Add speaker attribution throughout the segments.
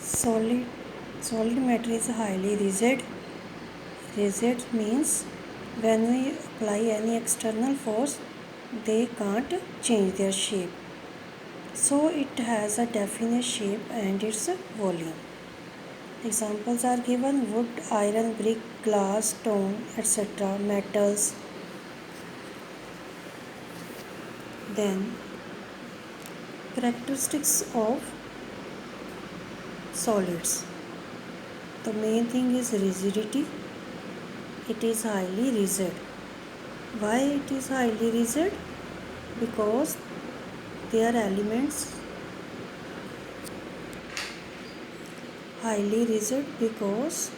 Speaker 1: Solid solid matter is highly rigid. Rigid means when we apply any external force, they can't change their shape. So it has a definite shape and its volume. Examples are given: wood, iron, brick, glass, stone, etc. Metals. Then characteristics of solids. The main thing is rigidity. It is highly rigid. Why it is highly rigid? Because their elements highly rigid because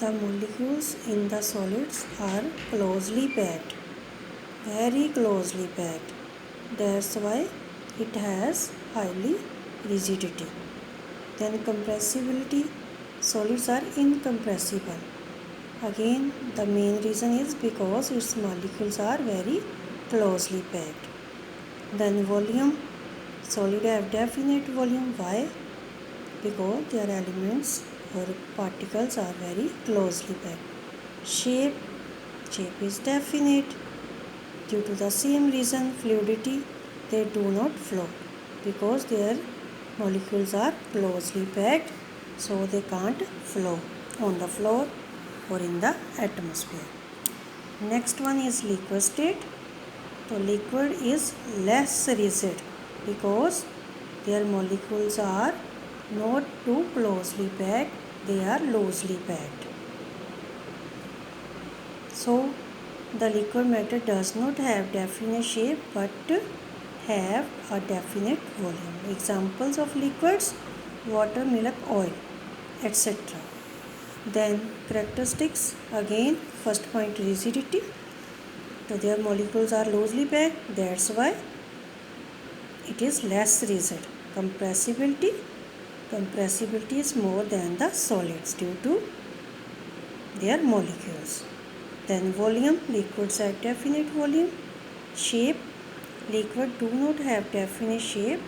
Speaker 1: the molecules in the solids are closely packed, very closely packed. That's why it has highly rigidity. Then compressibility, solids are incompressible. Again, the main reason is because its molecules are very closely packed. Then volume, solid have definite volume. Why? Because their elements or particles are very closely packed. Shape is definite. Due to the same reason, fluidity, they do not float because their molecules are closely packed, so they can't flow on the floor or in the atmosphere. Next one is liquid state. So liquid is less rigid because their molecules are not too closely packed, they are loosely packed. So the liquid matter does not have definite shape but have a definite volume. Examples of liquids: water, milk, oil, etc. Then characteristics, again first point rigidity. So their molecules are loosely packed, that's why it is less rigid. Compressibility is more than the solids due to their molecules. Then volume, liquids have definite volume. Shape, liquid do not have definite shape,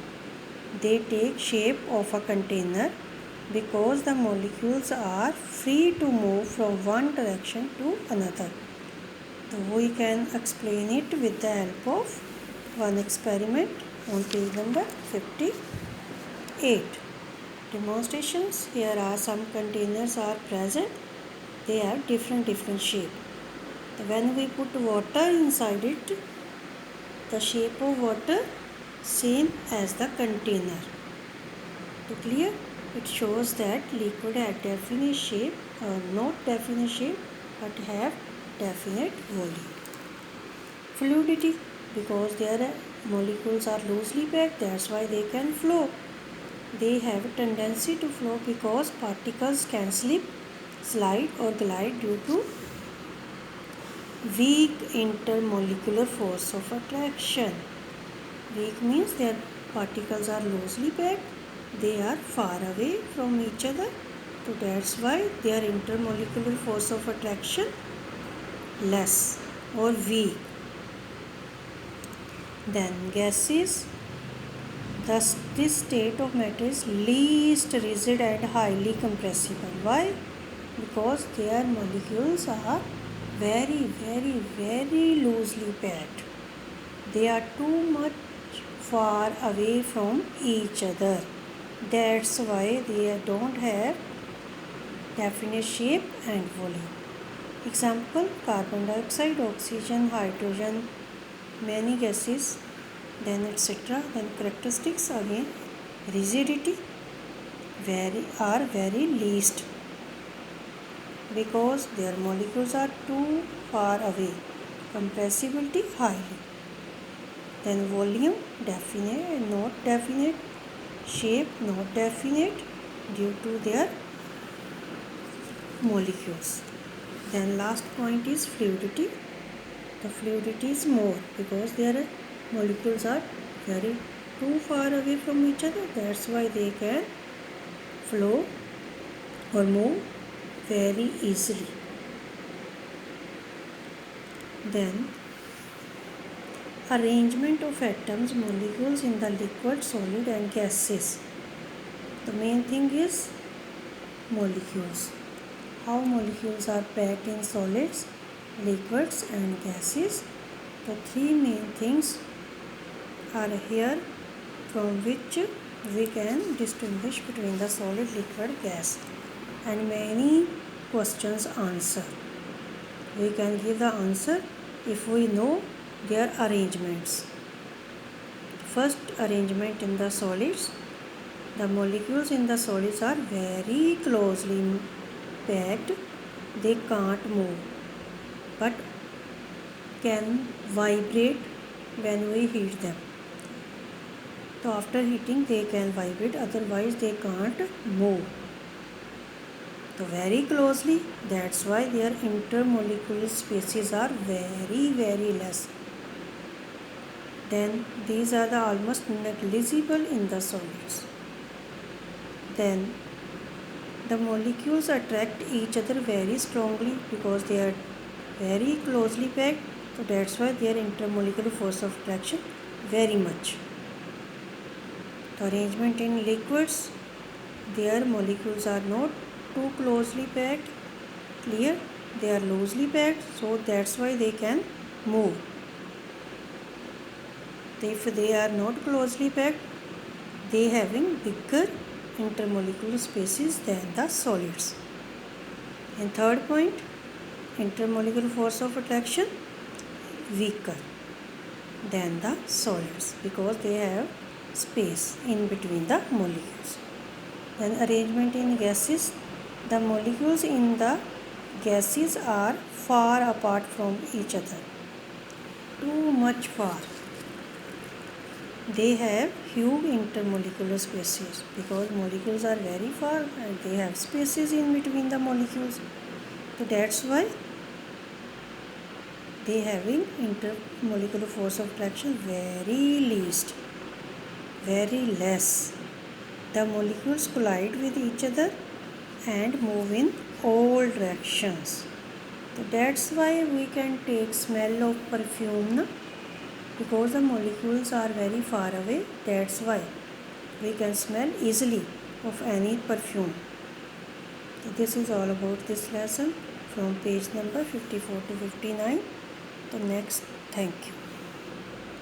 Speaker 1: they take shape of a container because the molecules are free to move from one direction to another. So we can explain it with the help of one experiment on page number 58. Demonstrations. Here are some containers are present. They have different shape. When we put water inside it, the shape of water same as the container. To clear, it shows that liquid have definite shape or not definite shape but have definite volume. Fluidity, because their molecules are loosely packed, that's why they can flow. They have a tendency to flow because particles can slip, slide or glide due to weak intermolecular force of attraction. Weak means their particles are loosely packed, they are far away from each other, so that's why their intermolecular force of attraction less or weak. Then gases. Thus, this state of matter is least rigid and highly compressible. Why? Because their molecules are very, very, very loosely packed. They are too much far away from each other. That's why they don't have definite shape and volume. Example: carbon dioxide, oxygen, hydrogen, many gases, then etc. Then characteristics, again rigidity are very least because their molecules are too far away. Compressibility highly. Then volume definite, not definite. Shape not definite due to their molecules. Then last point is fluidity. The fluidity is more because their molecules are very too far away from each other. That's why they can flow or move very easily. Then arrangement of atoms, molecules in the liquid, solid and gases. The main thing is molecules. How molecules are packed in solids, liquids and gases. The three main things are here from which we can distinguish between the solid, liquid, gas, and many questions answer. We can give the answer if we know their arrangements. First arrangement in the solids. The molecules in the solids are very closely packed. They can't move but can vibrate when we heat them. So after heating they can vibrate, otherwise they can't move. So very closely, that's why their intermolecular spaces are very less. Then these are the almost negligible in the solids. Then the molecules attract each other very strongly because they are very closely packed. So that's why their intermolecular force of attraction very much. The arrangement in liquids, their molecules are not too closely packed. Clear? They are loosely packed, so that's why they can move. If they are not closely packed, they having bigger intermolecular spaces than the solids. And third point, intermolecular force of attraction weaker than the solids because they have space in between the molecules. Then arrangement in gases, the molecules in the gases are far apart from each other, too much far. They have huge intermolecular spaces because molecules are very far and they have spaces in between the molecules. So that's why they having intermolecular force of attraction very least, very less. The molecules collide with each other and move in all directions. So that's why we can take smell of perfume because the molecules are very far away. That's why we can smell easily of any perfume. So this is all about this lesson from page number 54 to 59. The next, thank you.